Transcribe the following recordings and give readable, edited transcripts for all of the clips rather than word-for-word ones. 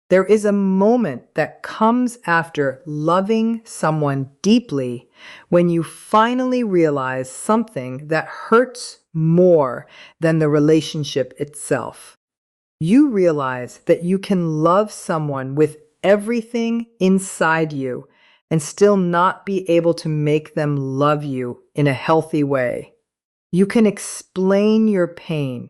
There is a moment that comes after loving someone deeply when you finally realize something that hurts more than the relationship itself. You realize that you can love someone with everything inside you and still not be able to make them love you in a healthy way. You can explain your pain.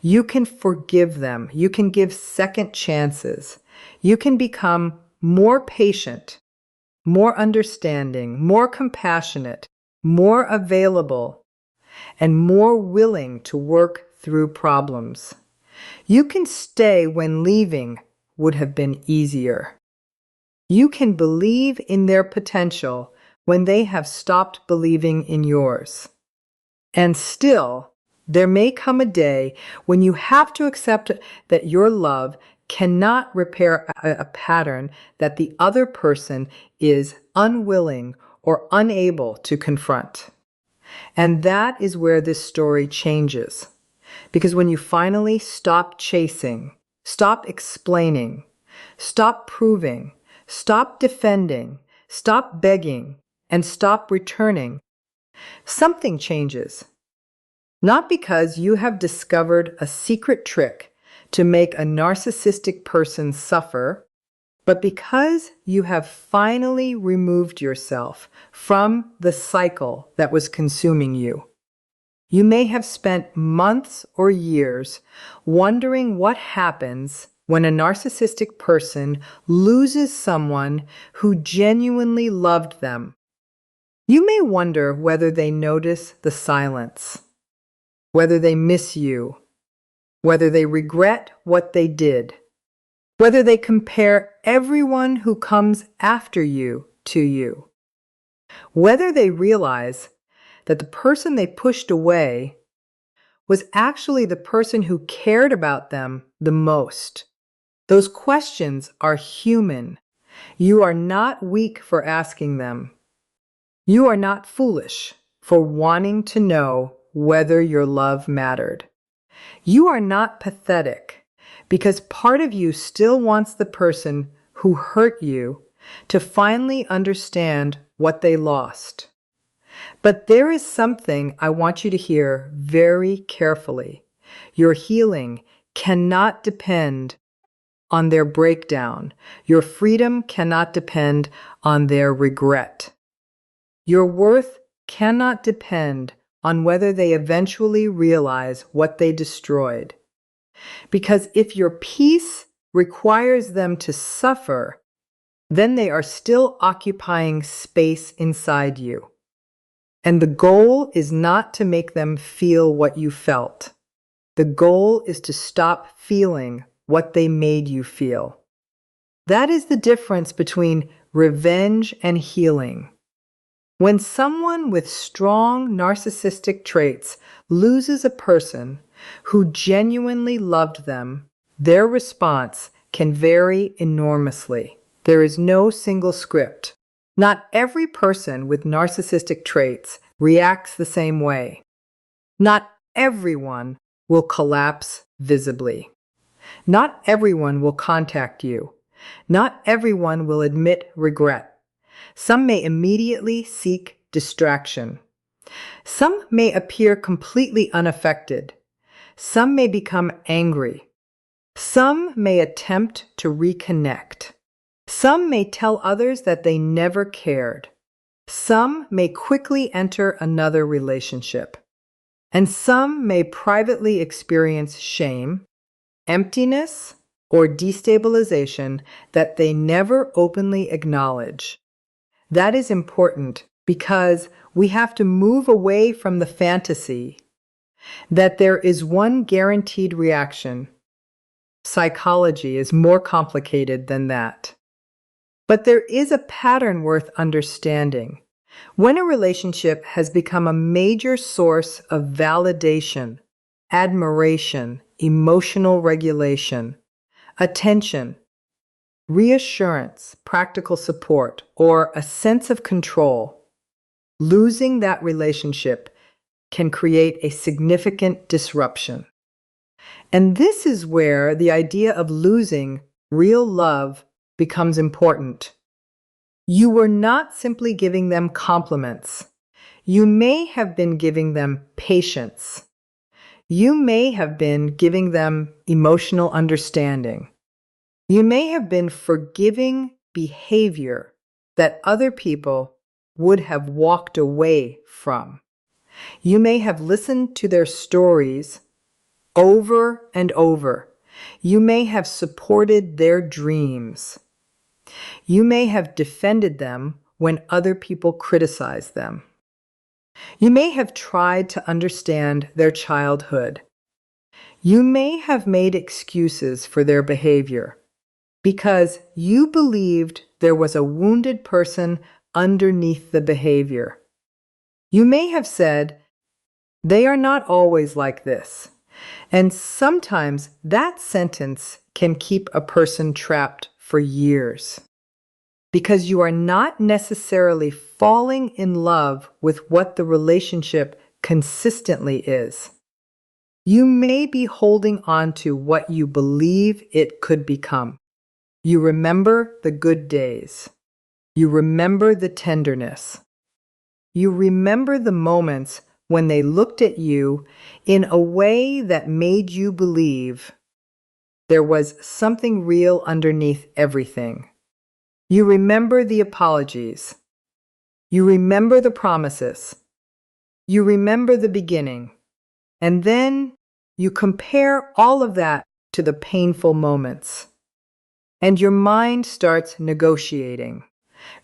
You can forgive them. You can give second chances. You can become more patient, more understanding, more compassionate, more available, and more willing to work through problems. You can stay when leaving would have been easier. You can believe in their potential when they have stopped believing in yours. And still, there may come a day when you have to accept that your love cannot repair a pattern that the other person is unwilling or unable to confront. And that is where this story changes. Because when you finally stop chasing, stop explaining, stop proving, stop defending, stop begging, and stop returning, something changes. Not because you have discovered a secret trick to make a narcissistic person suffer, but because you have finally removed yourself from the cycle that was consuming you. You may have spent months or years wondering what happens when a narcissistic person loses someone who genuinely loved them. You may wonder whether they notice the silence, whether they miss you, whether they regret what they did, whether they compare everyone who comes after you to you, whether they realize that the person they pushed away was actually the person who cared about them the most. Those questions are human. You are not weak for asking them. You are not foolish for wanting to know whether your love mattered. You are not pathetic because part of you still wants the person who hurt you to finally understand what they lost. But there is something I want you to hear very carefully. Your healing cannot depend on their breakdown. Your freedom cannot depend on their regret. Your worth cannot depend on whether they eventually realize what they destroyed. Because if your peace requires them to suffer, then they are still occupying space inside you. And the goal is not to make them feel what you felt. The goal is to stop feeling what they made you feel. That is the difference between revenge and healing. When someone with strong narcissistic traits loses a person who genuinely loved them, their response can vary enormously. There is no single script. Not every person with narcissistic traits reacts the same way. Not everyone will collapse visibly. Not everyone will contact you. Not everyone will admit regret. Some may immediately seek distraction. Some may appear completely unaffected. Some may become angry. Some may attempt to reconnect. Some may tell others that they never cared. Some may quickly enter another relationship. And some may privately experience shame, emptiness, or destabilization that they never openly acknowledge. That is important because we have to move away from the fantasy that there is one guaranteed reaction. Psychology is more complicated than that. But there is a pattern worth understanding. When a relationship has become a major source of validation, admiration, emotional regulation, attention, reassurance, practical support, or a sense of control, losing that relationship can create a significant disruption. And this is where the idea of losing real love becomes important. You were not simply giving them compliments. You may have been giving them patience. You may have been giving them emotional understanding. You may have been forgiving behavior that other people would have walked away from. You may have listened to their stories over and over. You may have supported their dreams. You may have defended them when other people criticized them. You may have tried to understand their childhood. You may have made excuses for their behavior because you believed there was a wounded person underneath the behavior. You may have said, "They are not always like this." And sometimes that sentence can keep a person trapped for years because you are not necessarily falling in love with what the relationship consistently is. You may be holding on to what you believe it could become. You remember the good days. You remember the tenderness. You remember the moments when they looked at you in a way that made you believe there was something real underneath everything. You remember the apologies. You remember the promises. You remember the beginning. And then you compare all of that to the painful moments. And your mind starts negotiating.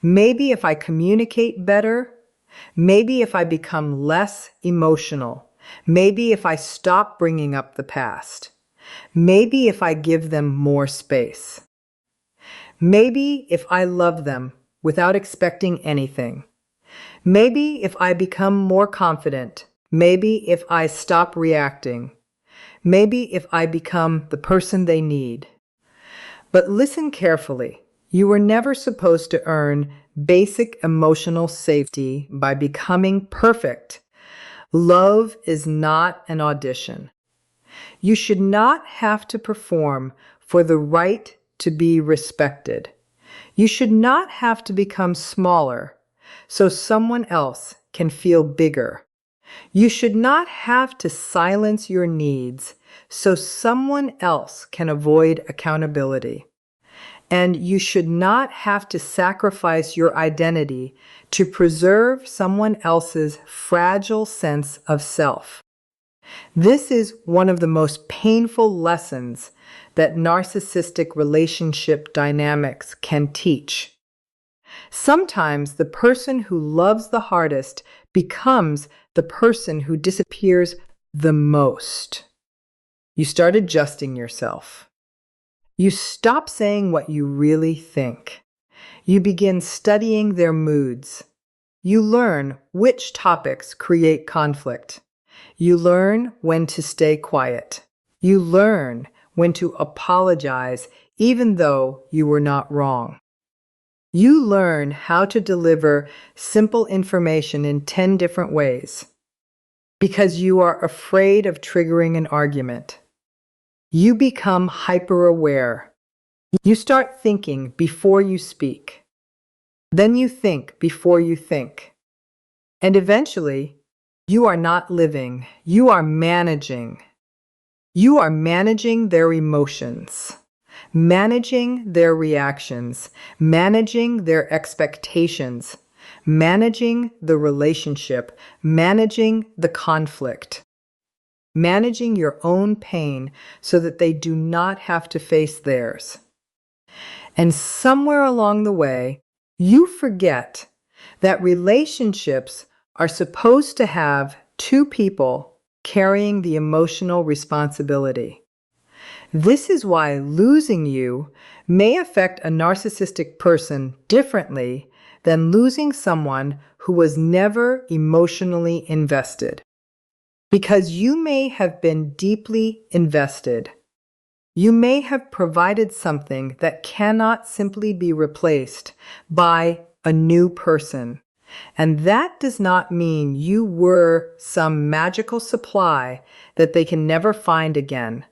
Maybe if I communicate better, maybe if I become less emotional, maybe if I stop bringing up the past, maybe if I give them more space, maybe if I love them without expecting anything, maybe if I become more confident, maybe if I stop reacting, maybe if I become the person they need. But listen carefully. You were never supposed to earn basic emotional safety by becoming perfect. Love is not an audition. You should not have to perform for the right to be respected. You should not have to become smaller so someone else can feel bigger. You should not have to silence your needs so someone else can avoid accountability. And you should not have to sacrifice your identity to preserve someone else's fragile sense of self. This is one of the most painful lessons that narcissistic relationship dynamics can teach. Sometimes the person who loves the hardest becomes the person who disappears the most. You start adjusting yourself. You stop saying what you really think. You begin studying their moods. You learn which topics create conflict. You learn when to stay quiet. You learn when to apologize even though you were not wrong. You learn how to deliver simple information in 10 different ways because you are afraid of triggering an argument. You become hyper-aware. You start thinking before you speak. Then you think before you think. And eventually, you are not living, you are managing. You are managing their emotions, managing their reactions, managing their expectations, managing the relationship, managing the conflict. Managing your own pain so that they do not have to face theirs. And somewhere along the way, you forget that relationships are supposed to have two people carrying the emotional responsibility. This is why losing you may affect a narcissistic person differently than losing someone who was never emotionally invested. Because you may have been deeply invested. You may have provided something that cannot simply be replaced by a new person. And that does not mean you were some magical supply that they can never find again.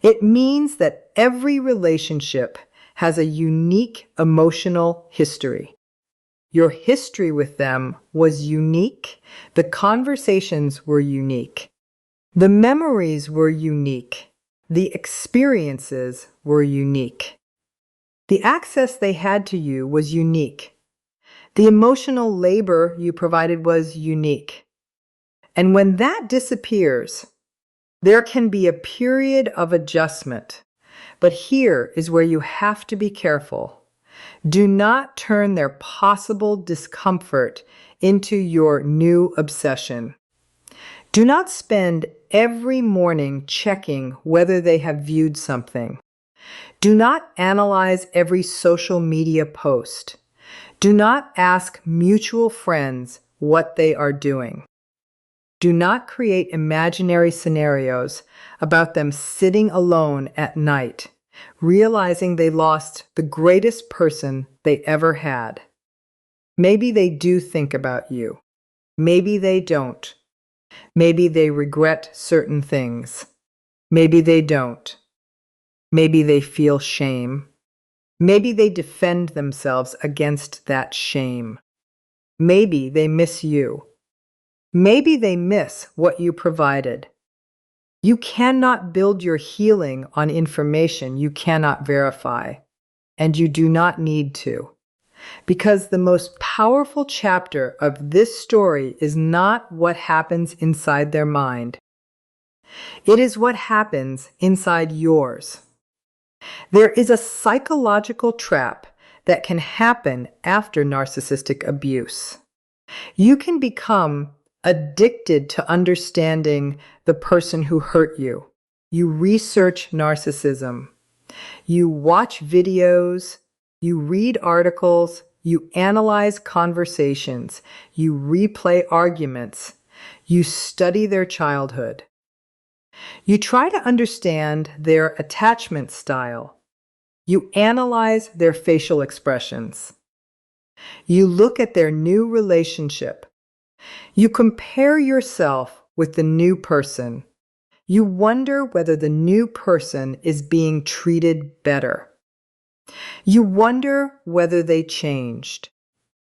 It means that every relationship has a unique emotional history. Your history with them was unique. The conversations were unique. The memories were unique. The experiences were unique. The access they had to you was unique. The emotional labor you provided was unique. And when that disappears, there can be a period of adjustment. But here is where you have to be careful. Do not turn their possible discomfort into your new obsession. Do not spend every morning checking whether they have viewed something. Do not analyze every social media post. Do not ask mutual friends what they are doing. Do not create imaginary scenarios about them sitting alone at night, realizing they lost the greatest person they ever had. Maybe they do think about you. Maybe they don't. Maybe they regret certain things. Maybe they don't. Maybe they feel shame. Maybe they defend themselves against that shame. Maybe they miss you. Maybe they miss what you provided. You cannot build your healing on information you cannot verify, and you do not need to. Because the most powerful chapter of this story is not what happens inside their mind. It is what happens inside yours. There is a psychological trap that can happen after narcissistic abuse. You can become addicted to understanding the person who hurt you. You research narcissism. You watch videos. You read articles. You analyze conversations. You replay arguments. You study their childhood. You try to understand their attachment style. You analyze their facial expressions. You look at their new relationship. You compare yourself with the new person. You wonder whether the new person is being treated better. You wonder whether they changed.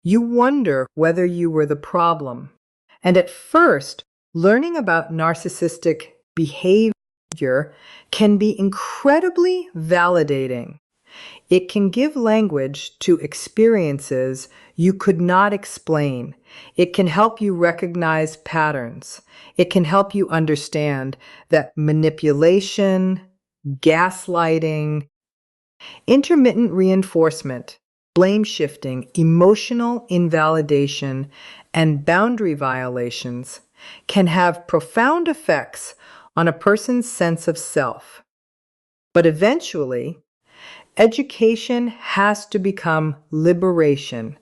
You wonder whether you were the problem. And at first, learning about narcissistic behavior can be incredibly validating. It can give language to experiences you could not explain. It can help you recognize patterns. It can help you understand that manipulation, gaslighting, intermittent reinforcement, blame shifting, emotional invalidation, and boundary violations can have profound effects on a person's sense of self. But eventually, education has to become liberation.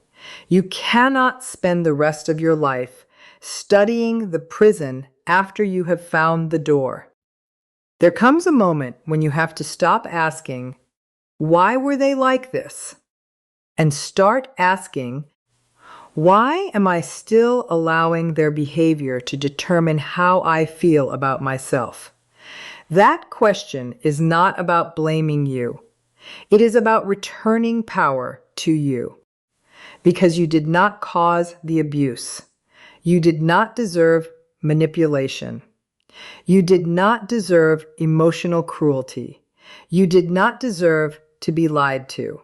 You cannot spend the rest of your life studying the prison after you have found the door. There comes a moment when you have to stop asking, "Why were they like this?" and start asking, "Why am I still allowing their behavior to determine how I feel about myself?" That question is not about blaming you. It is about returning power to you. Because you did not cause the abuse. You did not deserve manipulation. You did not deserve emotional cruelty. You did not deserve to be lied to.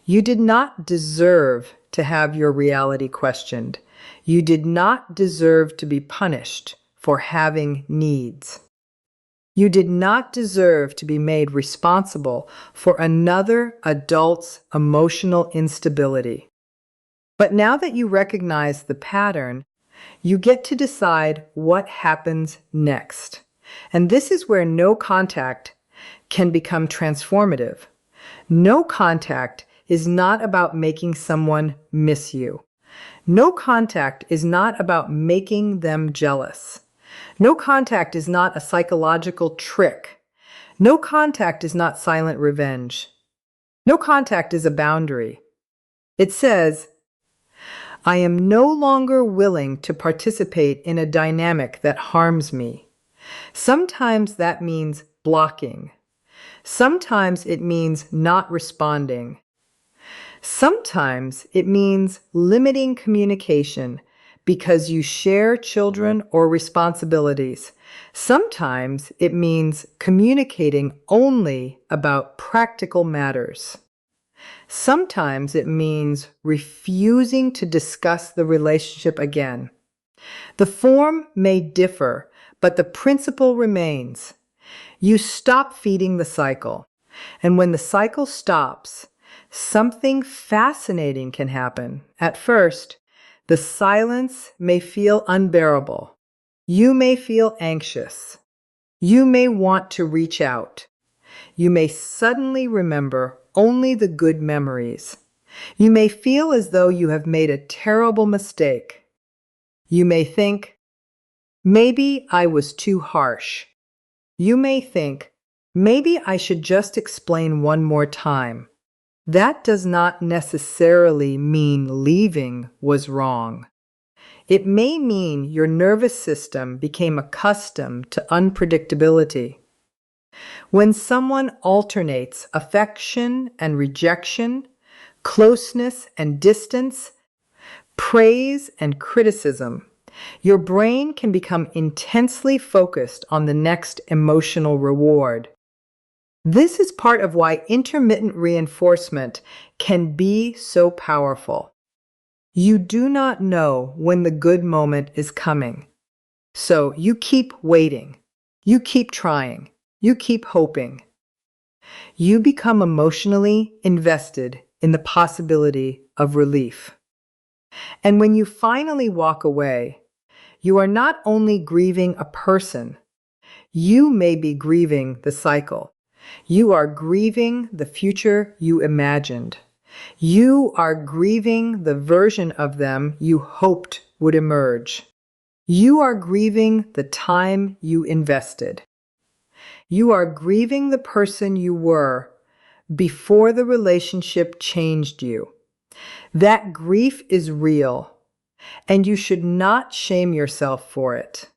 You did not deserve to have your reality questioned. You did not deserve to be punished for having needs. You did not deserve to be made responsible for another adult's emotional instability. But now that you recognize the pattern, you get to decide what happens next. And this is where no contact can become transformative. No contact is not about making someone miss you. No contact is not about making them jealous. No contact is not a psychological trick. No contact is not silent revenge. No contact is a boundary. It says, "I am no longer willing to participate in a dynamic that harms me." Sometimes that means blocking. Sometimes it means not responding. Sometimes it means limiting communication because you share children or responsibilities. Sometimes it means communicating only about practical matters. Sometimes it means refusing to discuss the relationship again. The form may differ, but the principle remains. You stop feeding the cycle. And when the cycle stops, something fascinating can happen. At first, the silence may feel unbearable. You may feel anxious. You may want to reach out. You may suddenly remember only the good memories. You may feel as though you have made a terrible mistake. You may think, maybe I was too harsh. You may think, maybe I should just explain one more time. That does not necessarily mean leaving was wrong. It may mean your nervous system became accustomed to unpredictability. When someone alternates affection and rejection, closeness and distance, praise and criticism, your brain can become intensely focused on the next emotional reward. This is part of why intermittent reinforcement can be so powerful. You do not know when the good moment is coming. So you keep waiting. You keep trying. You keep hoping. You become emotionally invested in the possibility of relief. And when you finally walk away, you are not only grieving a person, you may be grieving the cycle. You are grieving the future you imagined. You are grieving the version of them you hoped would emerge. You are grieving the time you invested. You are grieving the person you were before the relationship changed you. That grief is real, and you should not shame yourself for it.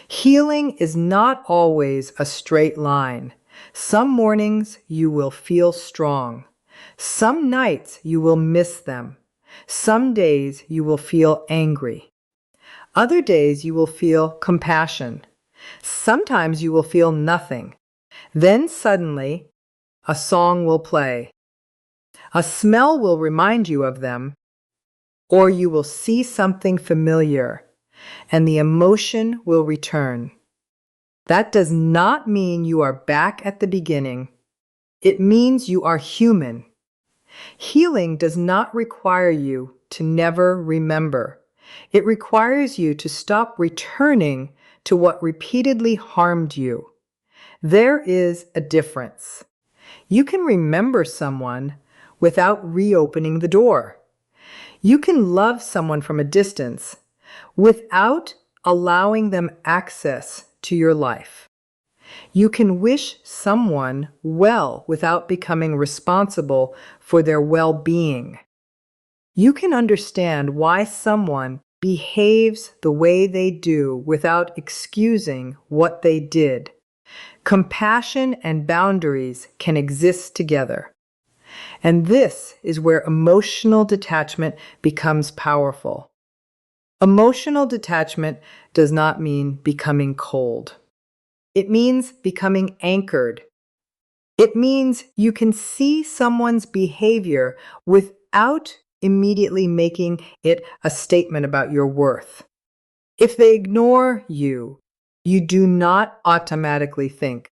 Healing is not always a straight line. Some mornings you will feel strong. Some nights you will miss them. Some days you will feel angry. Other days you will feel compassion. Sometimes you will feel nothing. Then suddenly, a song will play. A smell will remind you of them, or you will see something familiar, and the emotion will return. That does not mean you are back at the beginning. It means you are human. Healing does not require you to never remember. It requires you to stop returning to what repeatedly harmed you. There is a difference. You can remember someone without reopening the door. You can love someone from a distance without allowing them access to your life. You can wish someone well without becoming responsible for their well-being. You can understand why someone behaves the way they do without excusing what they did. Compassion and boundaries can exist together. And this is where emotional detachment becomes powerful. Emotional detachment does not mean becoming cold. It means becoming anchored. It means you can see someone's behavior without immediately making it a statement about your worth. If they ignore you, you do not automatically think,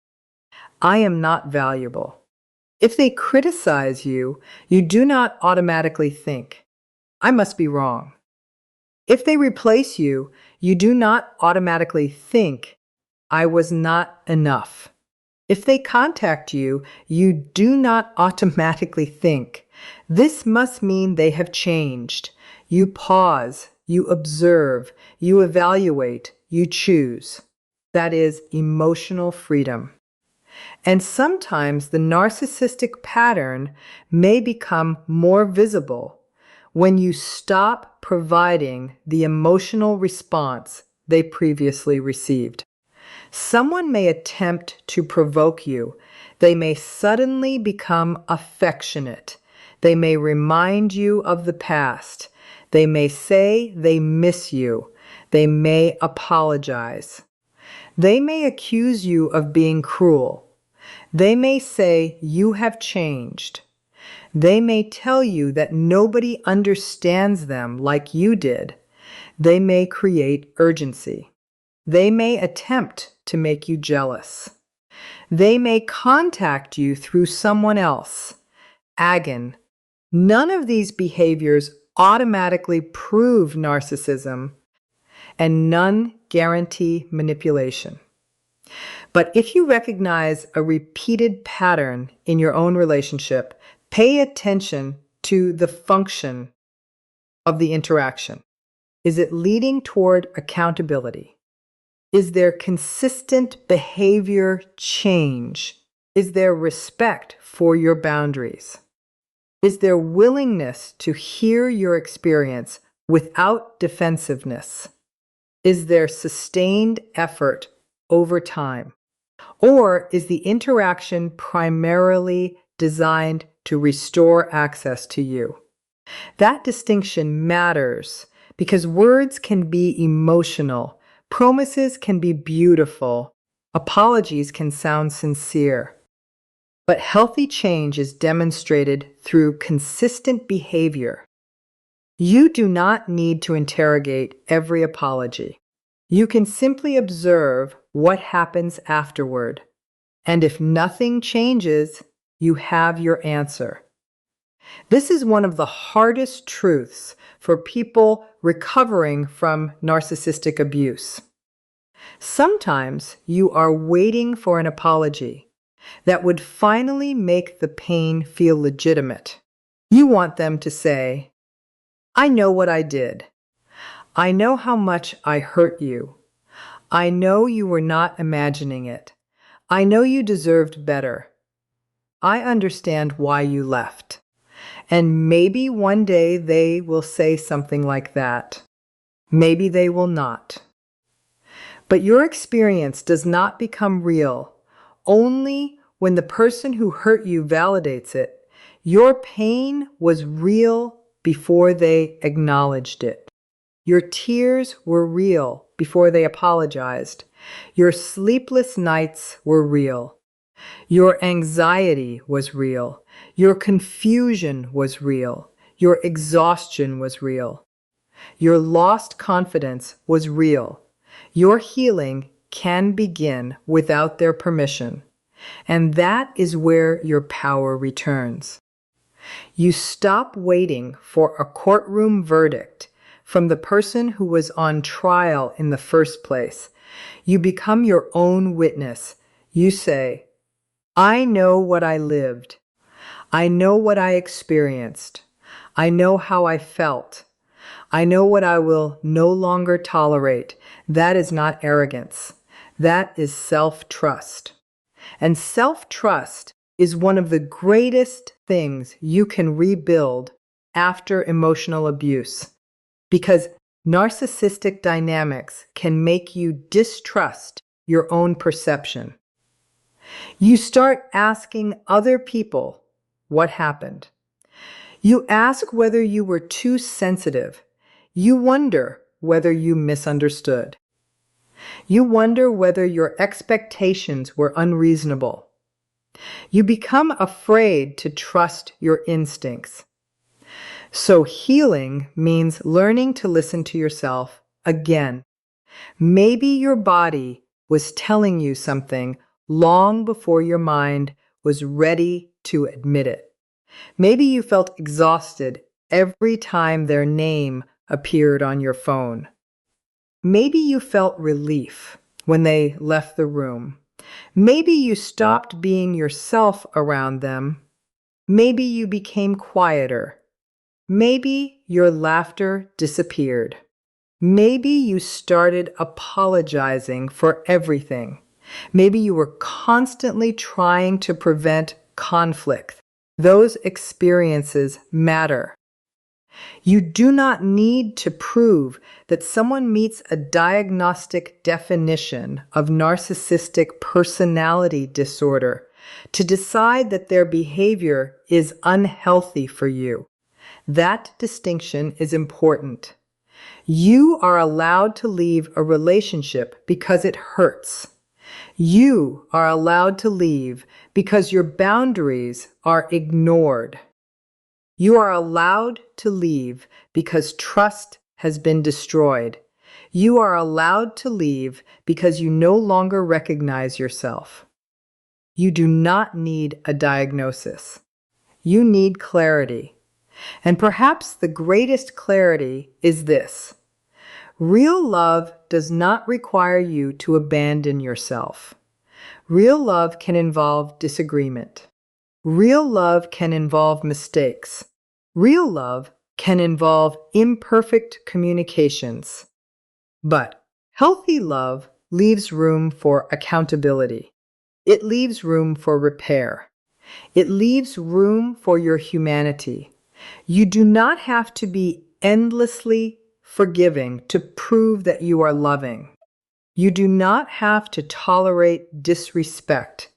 I am not valuable. If they criticize you, you do not automatically think, I must be wrong. If they replace you, you do not automatically think, I was not enough. If they contact you, you do not automatically think, this must mean they have changed. You pause, you observe, you evaluate, you choose. That is emotional freedom. And sometimes the narcissistic pattern may become more visible when you stop providing the emotional response they previously received. Someone may attempt to provoke you. They may suddenly become affectionate. They may remind you of the past. They may say they miss you. They may apologize. They may accuse you of being cruel. They may say you have changed. They may tell you that nobody understands them like you did. They may create urgency. They may attempt to make you jealous. They may contact you through someone else. Again, none of these behaviors automatically prove narcissism, and none guarantee manipulation. But if you recognize a repeated pattern in your own relationship, pay attention to the function of the interaction. Is it leading toward accountability? Is there consistent behavior change? Is there respect for your boundaries? Is there willingness to hear your experience without defensiveness? Is there sustained effort over time? Or is the interaction primarily designed to restore access to you? That distinction matters because words can be emotional, promises can be beautiful, apologies can sound sincere. But healthy change is demonstrated through consistent behavior. You do not need to interrogate every apology. You can simply observe what happens afterward. And if nothing changes, you have your answer. This is one of the hardest truths for people recovering from narcissistic abuse. Sometimes you are waiting for an apology that would finally make the pain feel legitimate. You want them to say, "I know what I did. I know how much I hurt you. I know you were not imagining it. I know you deserved better. I understand why you left." And maybe one day they will say something like that. Maybe they will not. But your experience does not become real only when the person who hurt you validates it. Your pain was real before they acknowledged it. Your tears were real before they apologized. Your sleepless nights were real. Your anxiety was real. Your confusion was real. Your exhaustion was real. Your lost confidence was real. Your healing can begin without their permission, and that is where your power returns. You stop waiting for a courtroom verdict from the person who was on trial in the first place. You become your own witness. You say, "I know what I lived. I know what I experienced. I know how I felt. I know what I will no longer tolerate." That is not arrogance. That is self-trust. And self-trust is one of the greatest things you can rebuild after emotional abuse, because narcissistic dynamics can make you distrust your own perception. You start asking other people what happened. You ask whether you were too sensitive. You wonder whether you misunderstood. You wonder whether your expectations were unreasonable. You become afraid to trust your instincts. So healing means learning to listen to yourself again. Maybe your body was telling you something long before your mind was ready to admit it. Maybe you felt exhausted every time their name appeared on your phone. Maybe you felt relief when they left the room. Maybe you stopped being yourself around them. Maybe you became quieter. Maybe your laughter disappeared. Maybe you started apologizing for everything. Maybe you were constantly trying to prevent conflict. Those experiences matter. You do not need to prove that someone meets a diagnostic definition of narcissistic personality disorder to decide that their behavior is unhealthy for you. That distinction is important. You are allowed to leave a relationship because it hurts. You are allowed to leave because your boundaries are ignored. You are allowed to leave because trust has been destroyed. You are allowed to leave because you no longer recognize yourself. You do not need a diagnosis. You need clarity. And perhaps the greatest clarity is this: real love does not require you to abandon yourself. Real love can involve disagreement. Real love can involve mistakes. Real love can involve imperfect communications. But healthy love leaves room for accountability. It leaves room for repair. It leaves room for your humanity. You do not have to be endlessly forgiving to prove that you are loving. You do not have to tolerate disrespect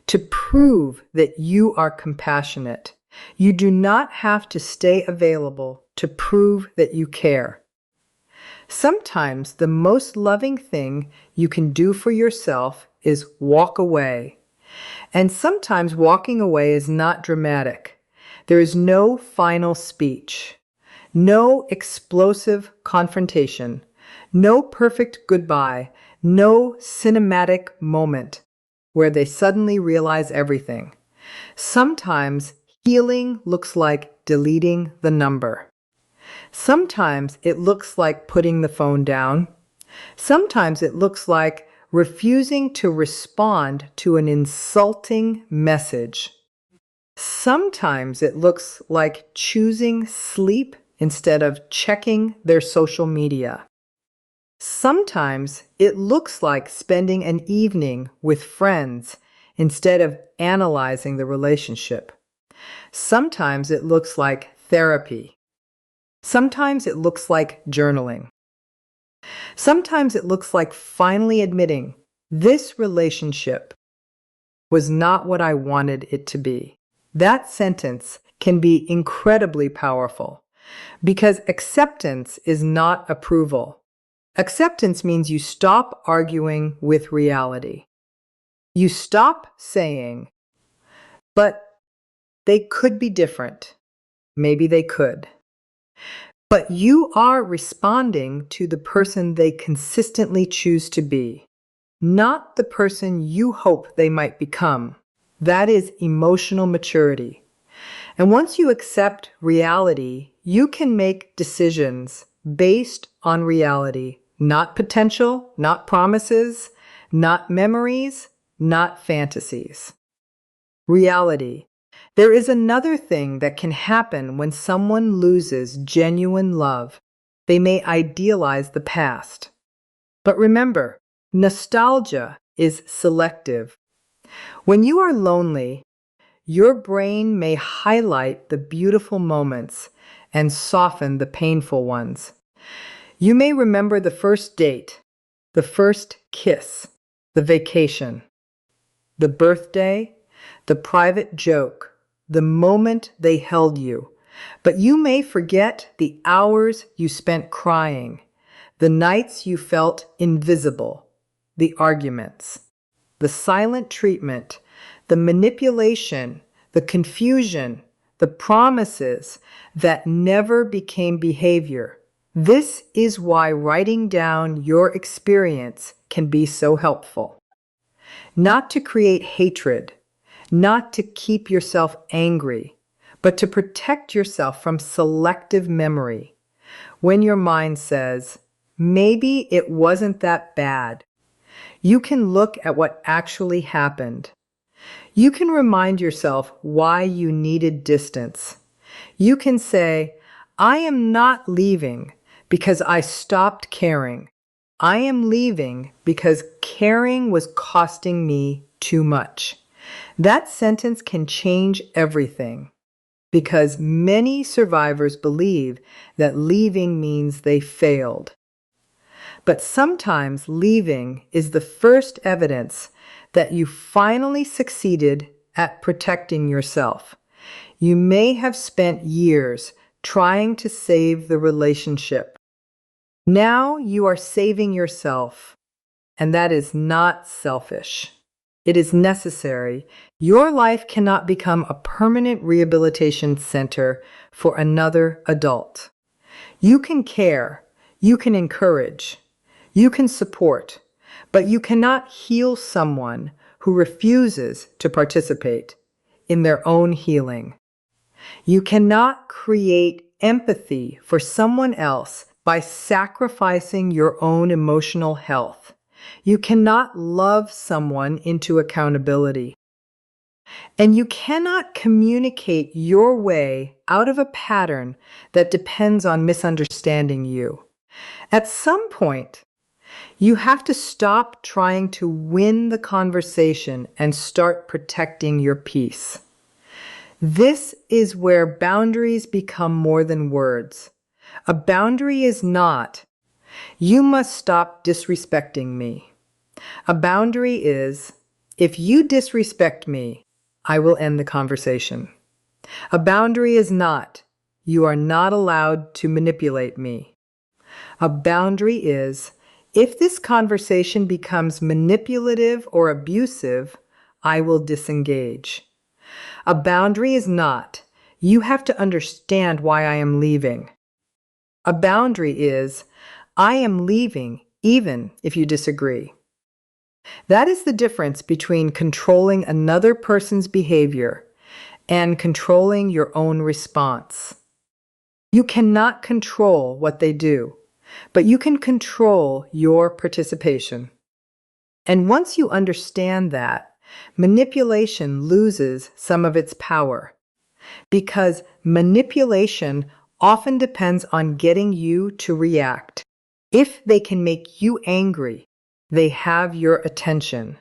to prove that you are compassionate. You do not have to stay available to prove that you care. Sometimes the most loving thing you can do for yourself is walk away. And sometimes walking away is not dramatic. There is no final speech, no explosive confrontation, no perfect goodbye, no cinematic moment where they suddenly realize everything. Sometimes healing looks like deleting the number. Sometimes it looks like putting the phone down. Sometimes it looks like refusing to respond to an insulting message. Sometimes it looks like choosing sleep instead of checking their social media. Sometimes it looks like spending an evening with friends instead of analyzing the relationship. Sometimes it looks like therapy. Sometimes it looks like journaling. Sometimes it looks like finally admitting this relationship was not what I wanted it to be. That sentence can be incredibly powerful because acceptance is not approval. Acceptance means you stop arguing with reality. You stop saying, but they could be different. Maybe they could. But you are responding to the person they consistently choose to be, not the person you hope they might become. That is emotional maturity. And once you accept reality, you can make decisions based on reality, not potential, not promises, not memories, not fantasies. Reality. There is another thing that can happen when someone loses genuine love. They may idealize the past. But remember, nostalgia is selective. When you are lonely, your brain may highlight the beautiful moments and soften the painful ones. You may remember the first date, the first kiss, the vacation, the birthday, the private joke, the moment they held you. But you may forget the hours you spent crying, the nights you felt invisible, the arguments, the silent treatment, the manipulation, the confusion, the promises that never became behavior. This is why writing down your experience can be so helpful. Not to create hatred, not to keep yourself angry, but to protect yourself from selective memory. When your mind says, maybe it wasn't that bad, you can look at what actually happened. You can remind yourself why you needed distance. You can say, I am not leaving because I stopped caring. I am leaving because caring was costing me too much. That sentence can change everything because many survivors believe that leaving means they failed. But sometimes leaving is the first evidence that you finally succeeded at protecting yourself. You may have spent years trying to save the relationship. Now you are saving yourself, and that is not selfish. It is necessary. Your life cannot become a permanent rehabilitation center for another adult. You can care, you can encourage, you can support, but you cannot heal someone who refuses to participate in their own healing. You cannot create empathy for someone else by sacrificing your own emotional health. You cannot love someone into accountability. And you cannot communicate your way out of a pattern that depends on misunderstanding you. At some point, you have to stop trying to win the conversation and start protecting your peace. This is where boundaries become more than words. A boundary is not, "You must stop disrespecting me." A boundary is, "If you disrespect me, I will end the conversation." A boundary is not, "You are not allowed to manipulate me." A boundary is, "If this conversation becomes manipulative or abusive, I will disengage." A boundary is not, "You have to understand why I am leaving." A boundary is, "I am leaving even if you disagree." That is the difference between controlling another person's behavior and controlling your own response. You cannot control what they do, but you can control your participation. And once you understand that, manipulation loses some of its power, because manipulation often depends on getting you to react. If they can make you angry, they have your attention.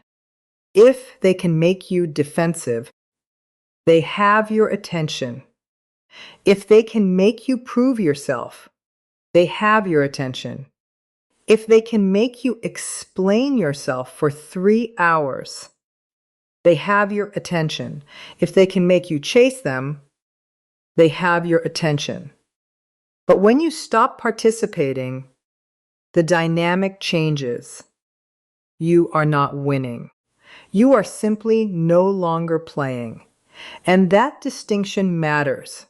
If they can make you defensive, they have your attention. If they can make you prove yourself, they have your attention. If they can make you explain yourself for 3 hours, they have your attention. If they can make you chase them, they have your attention. But when you stop participating, the dynamic changes. You are not winning. You are simply no longer playing. And that distinction matters.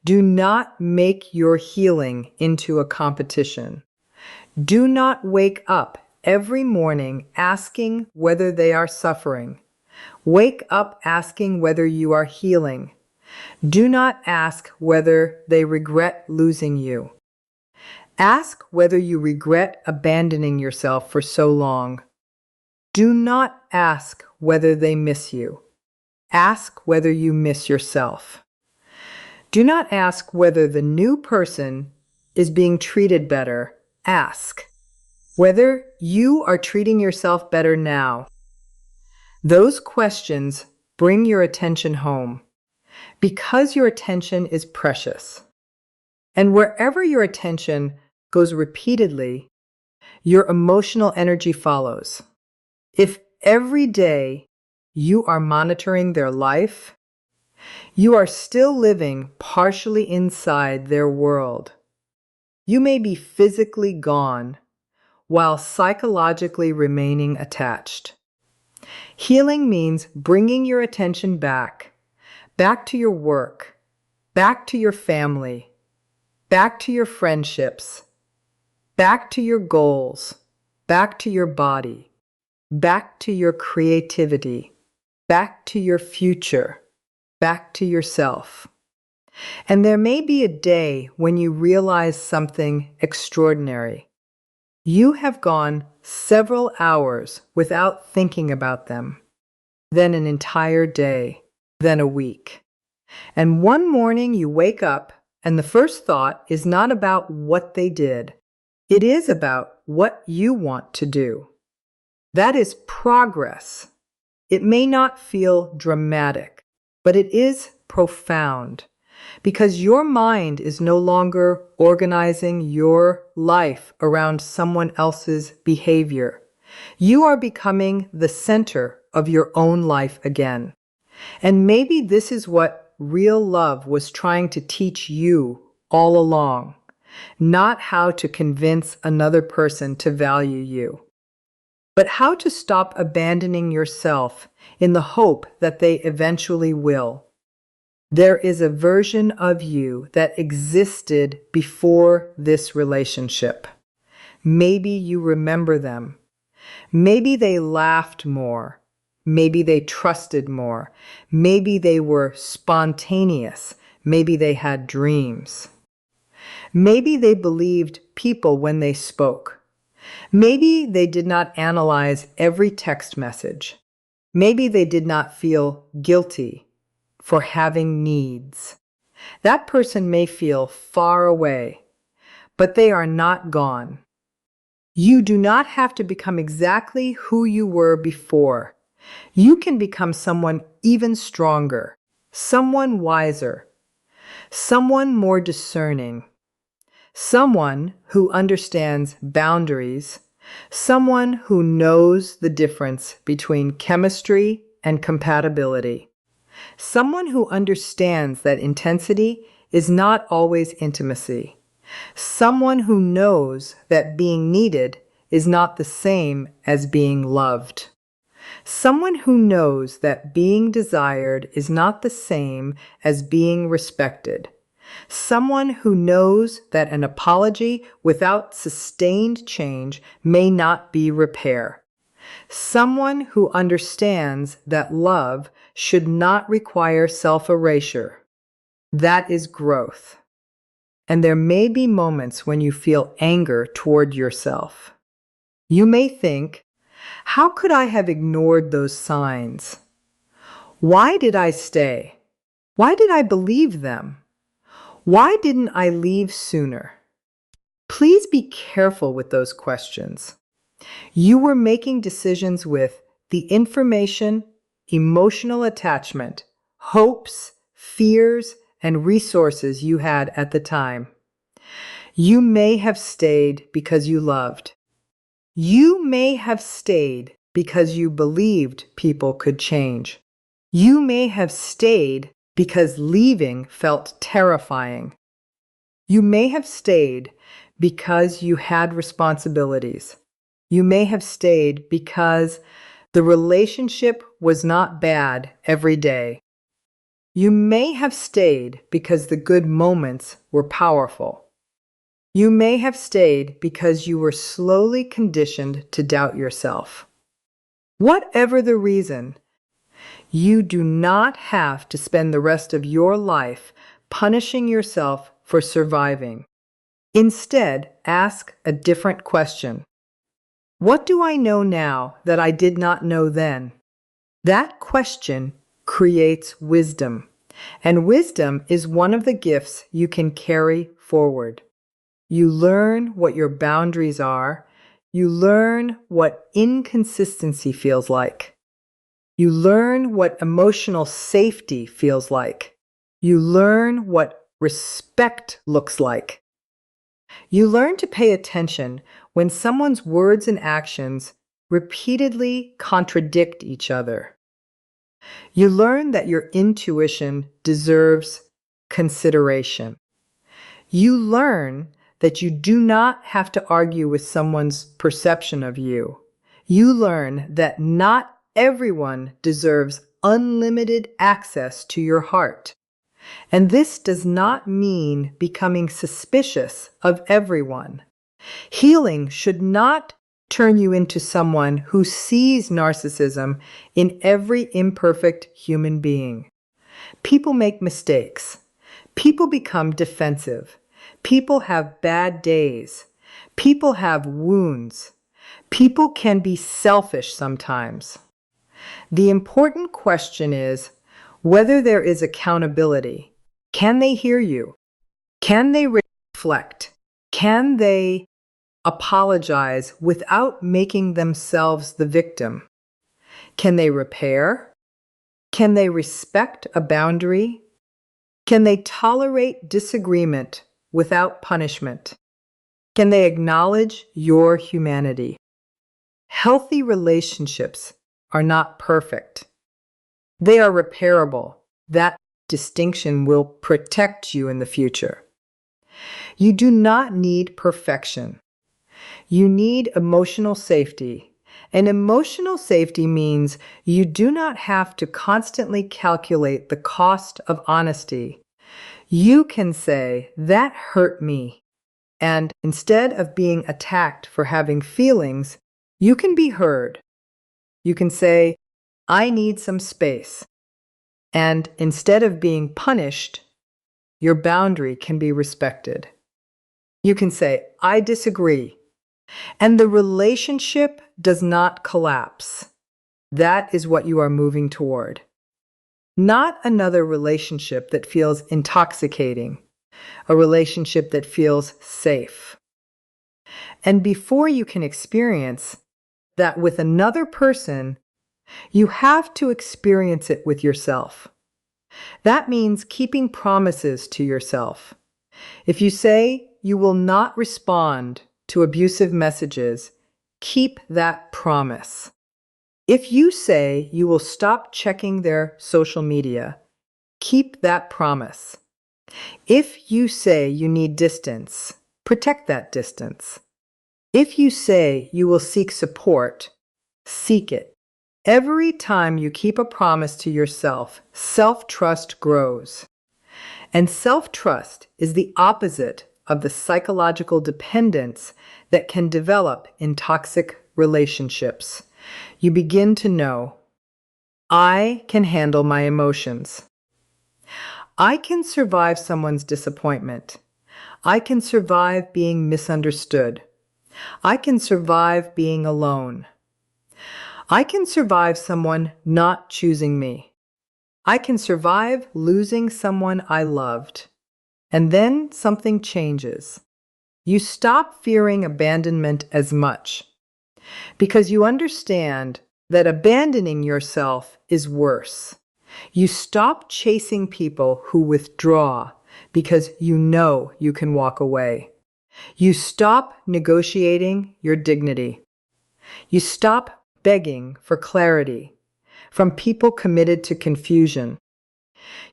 Do not make your healing into a competition. Do not wake up every morning asking whether they are suffering. Wake up asking whether you are healing. Do not ask whether they regret losing you. Ask whether you regret abandoning yourself for so long. Do not ask whether they miss you. Ask whether you miss yourself. Do not ask whether the new person is being treated better. Ask whether you are treating yourself better now. Those questions bring your attention home, because your attention is precious. And wherever your attention goes repeatedly, your emotional energy follows. If every day you are monitoring their life, you are still living partially inside their world. You may be physically gone while psychologically remaining attached. Healing means bringing your attention back to your work, back to your family, back to your friendships, back to your goals, back to your body, back to your creativity, back to your future, back to yourself. And there may be a day when you realize something extraordinary. You have gone several hours without thinking about them, then an entire day, then a week. And one morning you wake up and the first thought is not about what they did. It is about what you want to do. That is progress. It may not feel dramatic, but it is profound, because your mind is no longer organizing your life around someone else's behavior. You are becoming the center of your own life again. And maybe this is what real love was trying to teach you all along, not how to convince another person to value you, but how to stop abandoning yourself in the hope that they eventually will. There is a version of you that existed before this relationship. Maybe you remember them. Maybe they laughed more. Maybe they trusted more. Maybe they were spontaneous. Maybe they had dreams. Maybe they believed people when they spoke. Maybe they did not analyze every text message. Maybe they did not feel guilty for having needs. That person may feel far away, but they are not gone. You do not have to become exactly who you were before. You can become someone even stronger, someone wiser, someone more discerning, someone who understands boundaries, someone who knows the difference between chemistry and compatibility, someone who understands that intensity is not always intimacy, someone who knows that being needed is not the same as being loved. Someone who knows that being desired is not the same as being respected. Someone who knows that an apology without sustained change may not be repair. Someone who understands that love should not require self-erasure. That is growth. And there may be moments when you feel anger toward yourself. You may think, how could I have ignored those signs? Why did I stay? Why did I believe them? Why didn't I leave sooner? Please be careful with those questions. You were making decisions with the information, emotional attachment, hopes, fears, and resources you had at the time. You may have stayed because you loved. You may have stayed because you believed people could change. You may have stayed because leaving felt terrifying. You may have stayed because you had responsibilities. You may have stayed because the relationship was not bad every day. You may have stayed because the good moments were powerful. You may have stayed because you were slowly conditioned to doubt yourself. Whatever the reason, you do not have to spend the rest of your life punishing yourself for surviving. Instead, ask a different question. What do I know now that I did not know then? That question creates wisdom, and wisdom is one of the gifts you can carry forward. You learn what your boundaries are. You learn what inconsistency feels like. You learn what emotional safety feels like. You learn what respect looks like. You learn to pay attention when someone's words and actions repeatedly contradict each other. You learn that your intuition deserves consideration. You learn that you do not have to argue with someone's perception of you. You learn that not everyone deserves unlimited access to your heart. And this does not mean becoming suspicious of everyone. Healing should not turn you into someone who sees narcissism in every imperfect human being. People make mistakes. People become defensive. People have bad days. People have wounds. People can be selfish sometimes. The important question is whether there is accountability. Can they hear you? Can they reflect? Can they apologize without making themselves the victim? Can they repair? Can they respect a boundary? Can they tolerate disagreement without punishment? Can they acknowledge your humanity? Healthy relationships are not perfect. They are repairable. That distinction will protect you in the future. You do not need perfection. You need emotional safety. And emotional safety means you do not have to constantly calculate the cost of honesty. You can say, "That hurt me." And instead of being attacked for having feelings, you can be heard. You can say, "I need some space." And instead of being punished, your boundary can be respected. You can say, "I disagree." And the relationship does not collapse. That is what you are moving toward. Not another relationship that feels intoxicating, a relationship that feels safe. And before you can experience that with another person, you have to experience it with yourself. That means keeping promises to yourself. If you say you will not respond to abusive messages, keep that promise. If you say you will stop checking their social media, keep that promise. If you say you need distance, protect that distance. If you say you will seek support, seek it. Every time you keep a promise to yourself, self-trust grows. And self-trust is the opposite of the psychological dependence that can develop in toxic relationships. You begin to know, I can handle my emotions. I can survive someone's disappointment. I can survive being misunderstood. I can survive being alone. I can survive someone not choosing me. I can survive losing someone I loved. And then something changes. You stop fearing abandonment as much because you understand that abandoning yourself is worse. You stop chasing people who withdraw because you know you can walk away. You stop negotiating your dignity. You stop begging for clarity from people committed to confusion.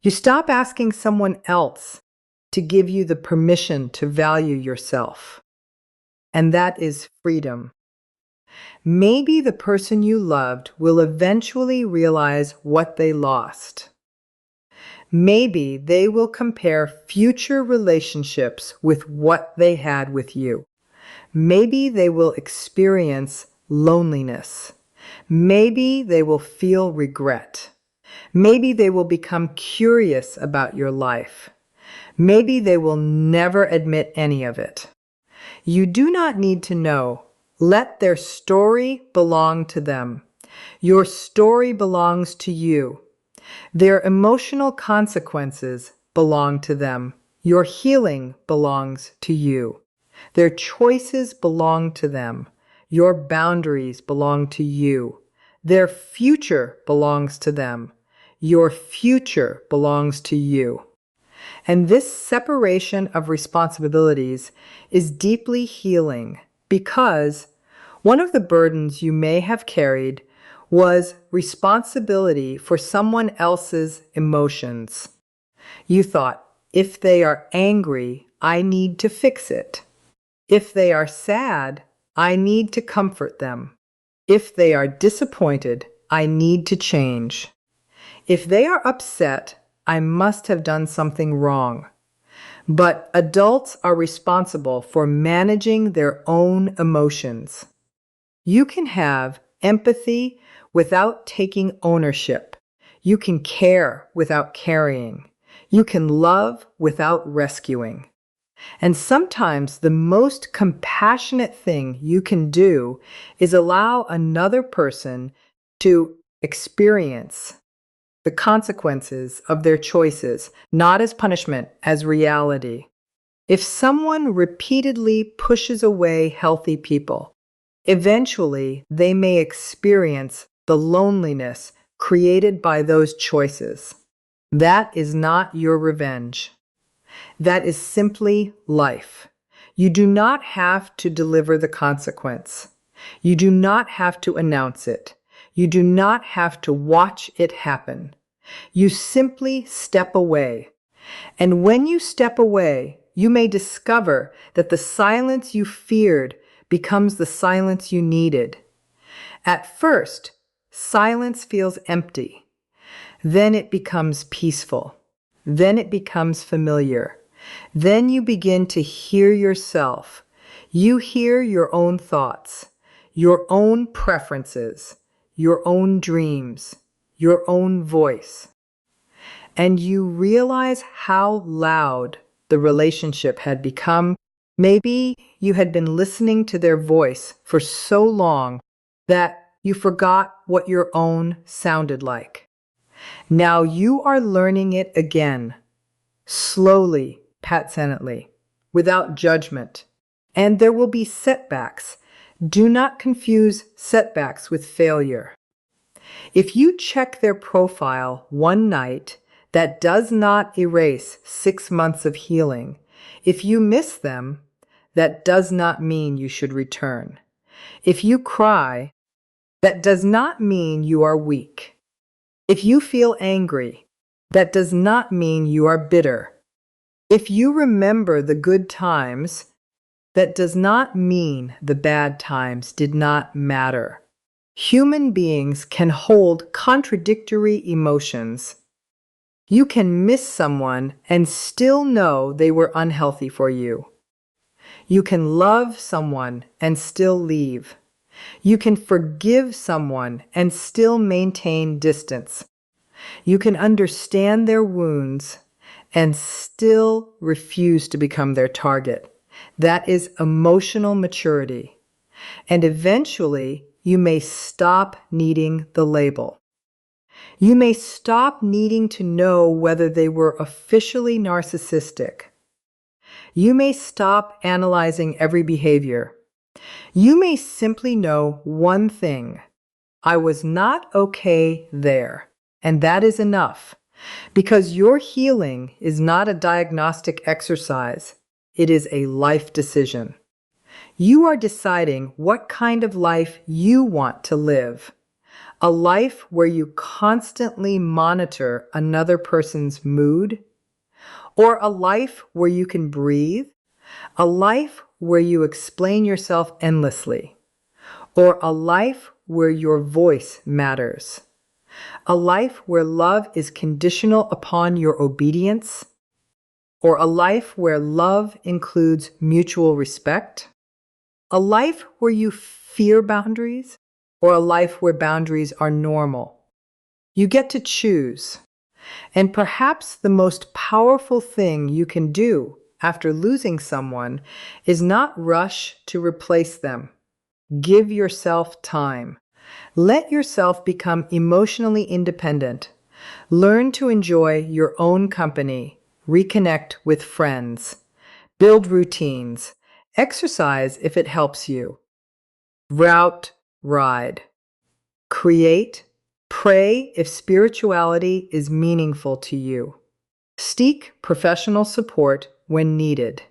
You stop asking someone else to give you the permission to value yourself. And that is freedom. Maybe the person you loved will eventually realize what they lost. Maybe they will compare future relationships with what they had with you. Maybe they will experience loneliness. Maybe they will feel regret. Maybe they will become curious about your life. Maybe they will never admit any of it. You do not need to know. Let their story belong to them. Your story belongs to you. Their emotional consequences belong to them. Your healing belongs to you. Their choices belong to them. Your boundaries belong to you. Their future belongs to them. Your future belongs to you. And this separation of responsibilities is deeply healing because one of the burdens you may have carried was responsibility for someone else's emotions. You thought, if they are angry, I need to fix it. If they are sad, I need to comfort them. If they are disappointed, I need to change. If they are upset, I must have done something wrong. But adults are responsible for managing their own emotions. You can have empathy without taking ownership. You can care without carrying. You can love without rescuing. And sometimes the most compassionate thing you can do is allow another person to experience the consequences of their choices, not as punishment, as reality. If someone repeatedly pushes away healthy people, eventually they may experience the loneliness created by those choices. That is not your revenge. That is simply life. You do not have to deliver the consequence. You do not have to announce it. You do not have to watch it happen. You simply step away. And when you step away, you may discover that the silence you feared becomes the silence you needed. At first, silence feels empty. Then it becomes peaceful. Then it becomes familiar. Then you begin to hear yourself. You hear your own thoughts, your own preferences, your own dreams, your own voice. And you realize how loud the relationship had become. Maybe you had been listening to their voice for so long that you forgot what your own sounded like. Now you are learning it again, slowly, passionately, without judgment. And there will be setbacks. Do not confuse setbacks with failure. If you check their profile one night, that does not erase 6 months of healing. If you miss them, that does not mean you should return. If you cry, that does not mean you are weak. If you feel angry, that does not mean you are bitter. If you remember the good times, that does not mean the bad times did not matter. Human beings can hold contradictory emotions. You can miss someone and still know they were unhealthy for you. You can love someone and still leave. You can forgive someone and still maintain distance. You can understand their wounds and still refuse to become their target. That is emotional maturity. And eventually, you may stop needing the label. You may stop needing to know whether they were officially narcissistic. You may stop analyzing every behavior. You may simply know one thing: I was not okay there, and that is enough, because your healing is not a diagnostic exercise. It is a life decision. You are deciding what kind of life you want to live. A life where you constantly monitor another person's mood, or a life where you can breathe, a life where you explain yourself endlessly, or a life where your voice matters, a life where love is conditional upon your obedience, or a life where love includes mutual respect, a life where you fear boundaries, or a life where boundaries are normal. You get to choose. And perhaps the most powerful thing you can do after losing someone is not rush to replace them. Give yourself time. Let yourself become emotionally independent. Learn to enjoy your own company. Reconnect with friends. Build routines. Exercise if it helps you. Route, ride. Create, pray if spirituality is meaningful to you. Seek professional support when needed.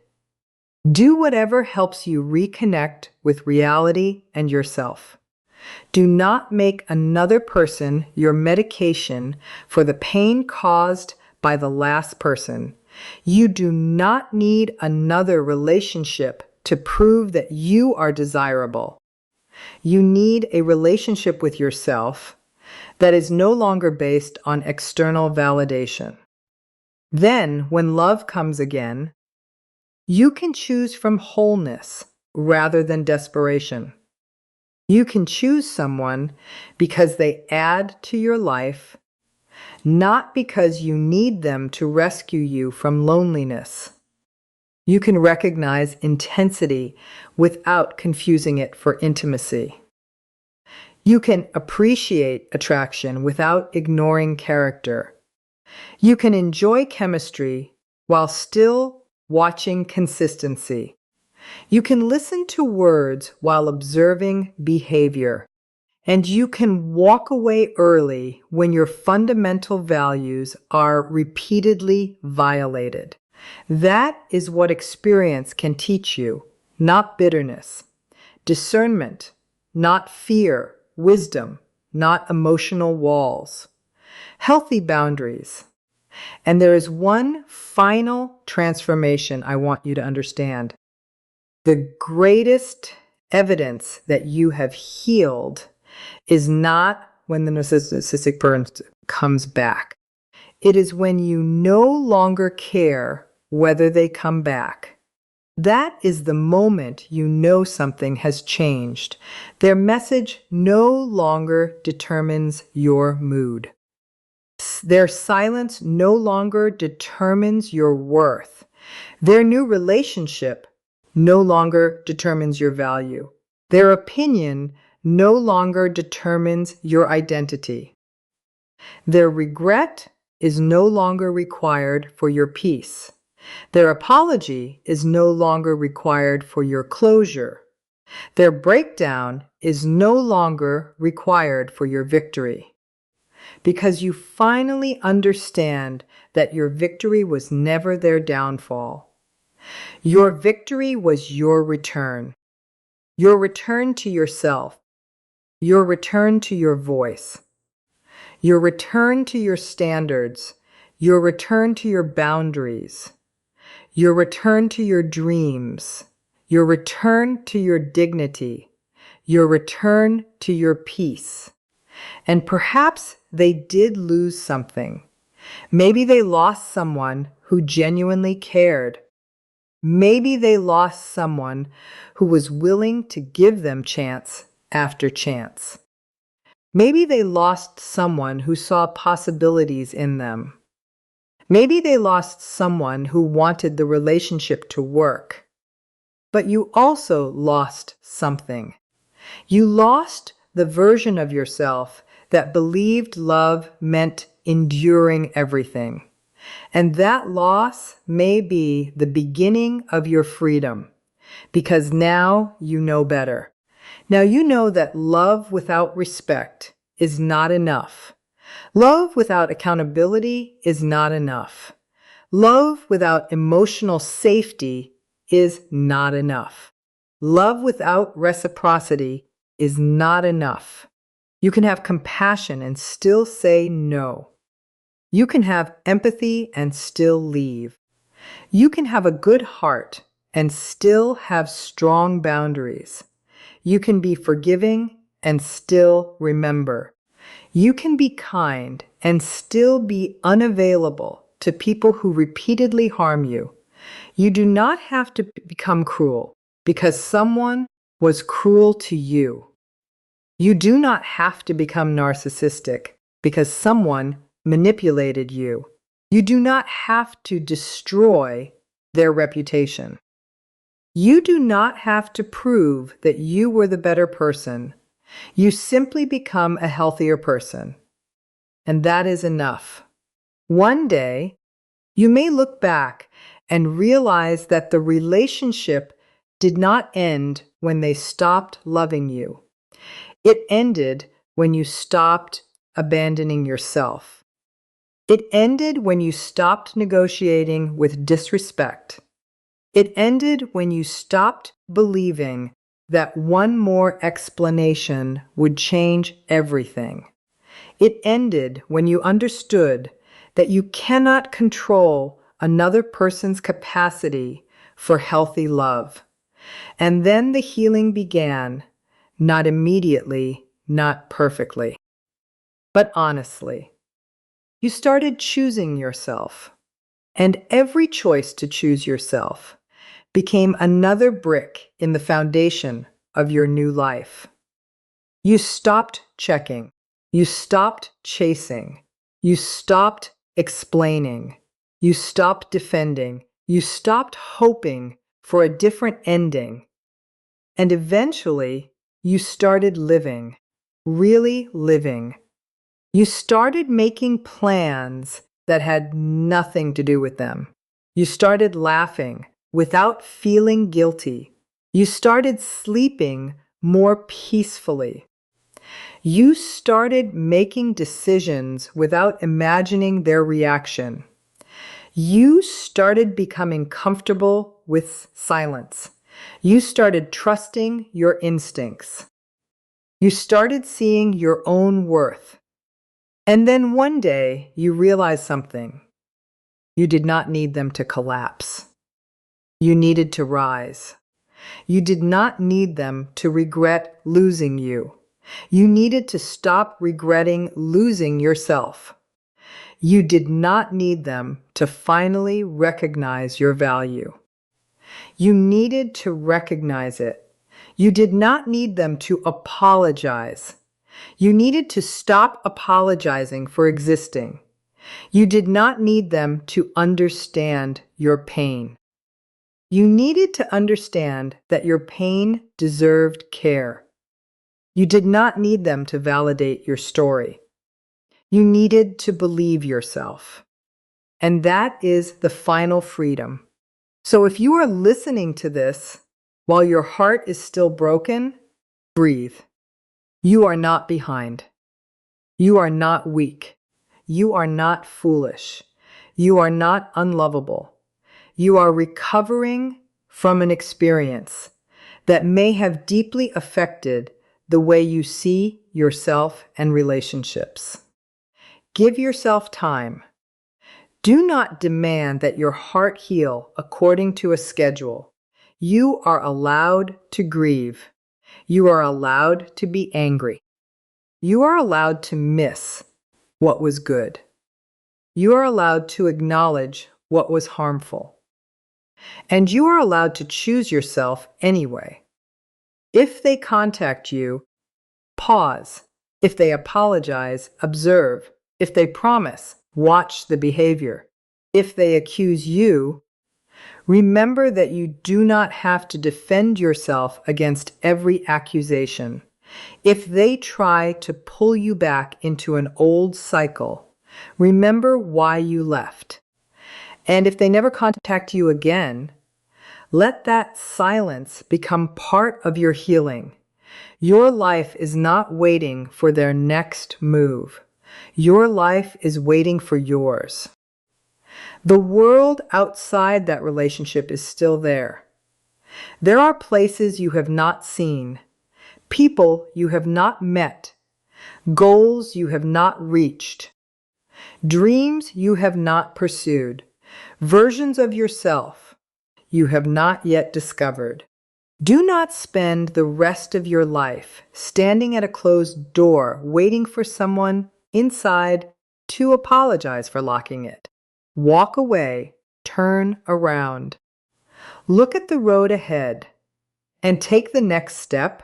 Do whatever helps you reconnect with reality and yourself. Do not make another person your medication for the pain caused by the last person. You do not need another relationship to prove that you are desirable. You need a relationship with yourself that is no longer based on external validation. Then, when love comes again, you can choose from wholeness rather than desperation. You can choose someone because they add to your life, not because you need them to rescue you from loneliness. You can recognize intensity without confusing it for intimacy. You can appreciate attraction without ignoring character. You can enjoy chemistry while still watching consistency. You can listen to words while observing behavior. And you can walk away early when your fundamental values are repeatedly violated. That is what experience can teach you, not bitterness. Discernment, not fear. Wisdom, not emotional walls. healthy boundaries. And there is one final transformation I want you to understand. The greatest evidence that you have healed is not when the narcissistic person comes back. It is when you no longer care whether they come back. That is the moment you know something has changed. Their message no longer determines your mood. Their silence no longer determines your worth. Their new relationship no longer determines your value. Their opinion no longer determines your identity. Their regret is no longer required for your peace. Their apology is no longer required for your closure. Their breakdown is no longer required for your victory. Because you finally understand that your victory was never their downfall. Your victory was your return to yourself, your return to your voice, your return to your standards, your return to your boundaries, your return to your dreams, your return to your dignity, your return to your peace. And perhaps they did lose something. Maybe they lost someone who genuinely cared. Maybe they lost someone who was willing to give them chance after chance. Maybe they lost someone who saw possibilities in them. Maybe they lost someone who wanted the relationship to work. But you also lost something. You lost the version of yourself that believed love meant enduring everything. And that loss may be the beginning of your freedom, because now you know better. Now you know that love without respect is not enough. Love without accountability is not enough. Love without emotional safety is not enough. Love without reciprocity is not enough. You can have compassion and still say no. You can have empathy and still leave. You can have a good heart and still have strong boundaries. You can be forgiving and still remember. You can be kind and still be unavailable to people who repeatedly harm you. You do not have to become cruel because someone was cruel to you. You do not have to become narcissistic because someone manipulated you. You do not have to destroy their reputation. You do not have to prove that you were the better person. You simply become a healthier person. And that is enough. One day, you may look back and realize that the relationship did not end when they stopped loving you. It ended when you stopped abandoning yourself. It ended when you stopped negotiating with disrespect. It ended when you stopped believing that one more explanation would change everything. It ended when you understood that you cannot control another person's capacity for healthy love. And then the healing began, not immediately, not perfectly, but honestly. You started choosing yourself, and every choice to choose yourself became another brick in the foundation of your new life. You stopped checking. You stopped chasing. You stopped explaining. You stopped defending. You stopped hoping for a different ending. And eventually, you started living, really living. You started making plans that had nothing to do with them. You started laughing without feeling guilty. You started sleeping more peacefully. You started making decisions without imagining their reaction. You started becoming comfortable with silence. You started trusting your instincts. You started seeing your own worth. And then one day you realize something. You did not need them to collapse. You needed to rise. You did not need them to regret losing you. You needed to stop regretting losing yourself. You did not need them to finally recognize your value. You needed to recognize it. You did not need them to apologize. You needed to stop apologizing for existing. You did not need them to understand your pain. You needed to understand that your pain deserved care. You did not need them to validate your story. You needed to believe yourself. And that is the final freedom. So if you are listening to this while your heart is still broken, breathe. You are not behind. You are not weak. You are not foolish. You are not unlovable. You are recovering from an experience that may have deeply affected the way you see yourself and relationships. Give yourself time. Do not demand that your heart heal according to a schedule. You are allowed to grieve. You are allowed to be angry. You are allowed to miss what was good. You are allowed to acknowledge what was harmful. And you are allowed to choose yourself anyway. If they contact you, pause. If they apologize, observe. If they promise, watch the behavior. If they accuse you, remember that you do not have to defend yourself against every accusation. If they try to pull you back into an old cycle, remember why you left. And if they never contact you again, let that silence become part of your healing. Your life is not waiting for their next move. Your life is waiting for yours. The world outside that relationship is still there. There are places you have not seen, people you have not met, goals you have not reached, dreams you have not pursued, versions of yourself you have not yet discovered. Do not spend the rest of your life standing at a closed door waiting for someone inside to apologize for locking it. Walk away, turn around, look at the road ahead, and take the next step,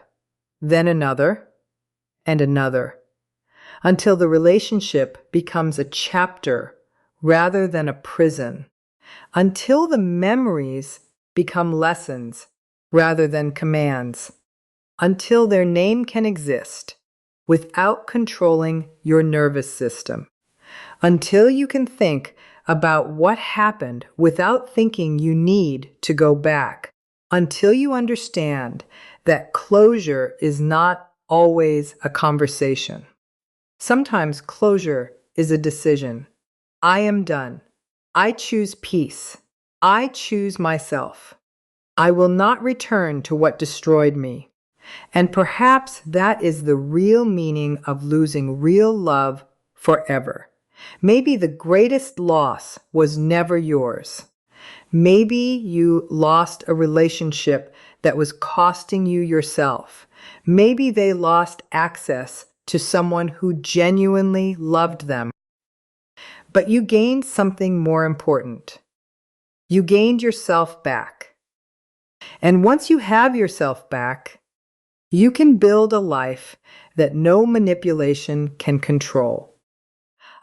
then another, and another, until the relationship becomes a chapter rather than a prison, until the memories become lessons rather than commands, until their name can exist without controlling your nervous system, until you can think about what happened without thinking you need to go back, until you understand that closure is not always a conversation. Sometimes closure is a decision. I am done. I choose peace. I choose myself. I will not return to what destroyed me. And perhaps that is the real meaning of losing real love forever. Maybe the greatest loss was never yours. Maybe you lost a relationship that was costing you yourself. Maybe they lost access to someone who genuinely loved them. But you gained something more important. You gained yourself back. And once you have yourself back, you can build a life that no manipulation can control.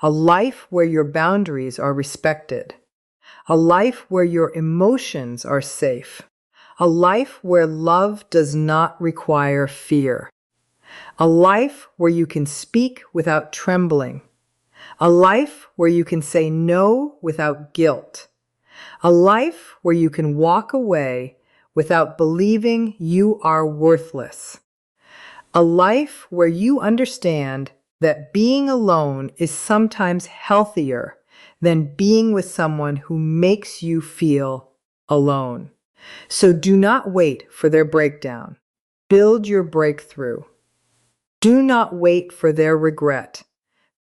A life where your boundaries are respected. A life where your emotions are safe. A life where love does not require fear. A life where you can speak without trembling. A life where you can say no without guilt. A life where you can walk away without believing you are worthless. A life where you understand that being alone is sometimes healthier than being with someone who makes you feel alone. So do not wait for their breakdown. Build your breakthrough. Do not wait for their regret.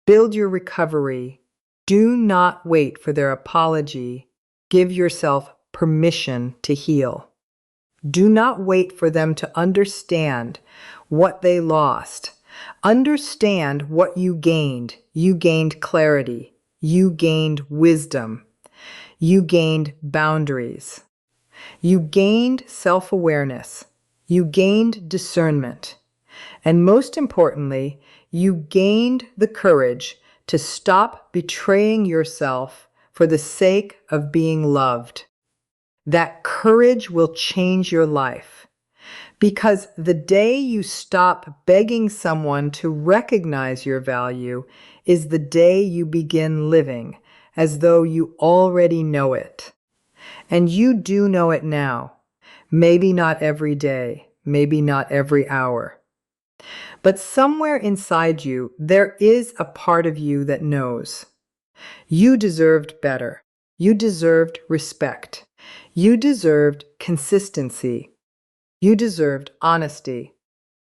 Build your recovery. Do not wait for their apology. Give yourself permission to heal. Do not wait for them to understand what they lost. Understand what you gained. You gained clarity. You gained wisdom. You gained boundaries. You gained self-awareness. You gained discernment. And most importantly, you gained the courage to stop betraying yourself for the sake of being loved. That courage will change your life. Because the day you stop begging someone to recognize your value is the day you begin living as though you already know it. And you do know it now. Maybe not every day, maybe not every hour. But somewhere inside you, there is a part of you that knows. You deserved better. You deserved respect. You deserved consistency. You deserved honesty.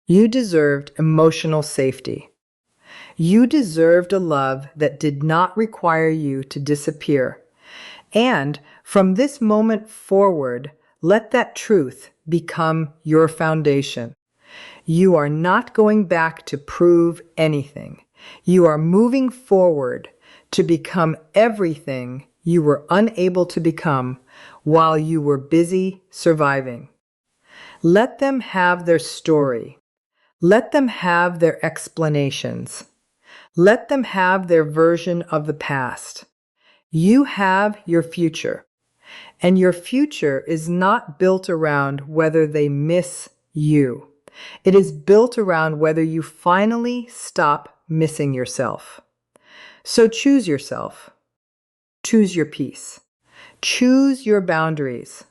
You deserved emotional safety. You deserved a love that did not require you to disappear. And from this moment forward, let that truth become your foundation. You are not going back to prove anything. You are moving forward to become everything you were unable to become while you were busy surviving. Let them have their story. Let them have their explanations. Let them have their version of the past. You have your future. And your future is not built around whether they miss you. It is built around whether you finally stop missing yourself. So choose yourself. Choose your peace. Choose your boundaries.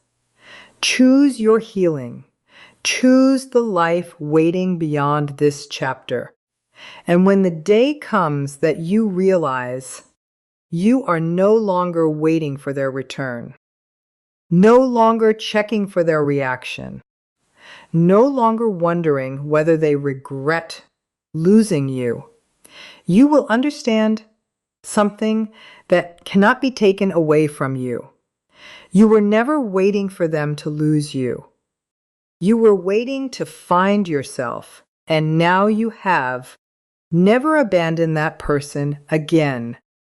Choose your healing. Choose the life waiting beyond this chapter. And when the day comes that you realize you are no longer waiting for their return, no longer checking for their reaction, no longer wondering whether they regret losing you, you will understand something that cannot be taken away from you. You were never waiting for them to lose you. You were waiting to find yourself, and now you have. Never abandon that person again.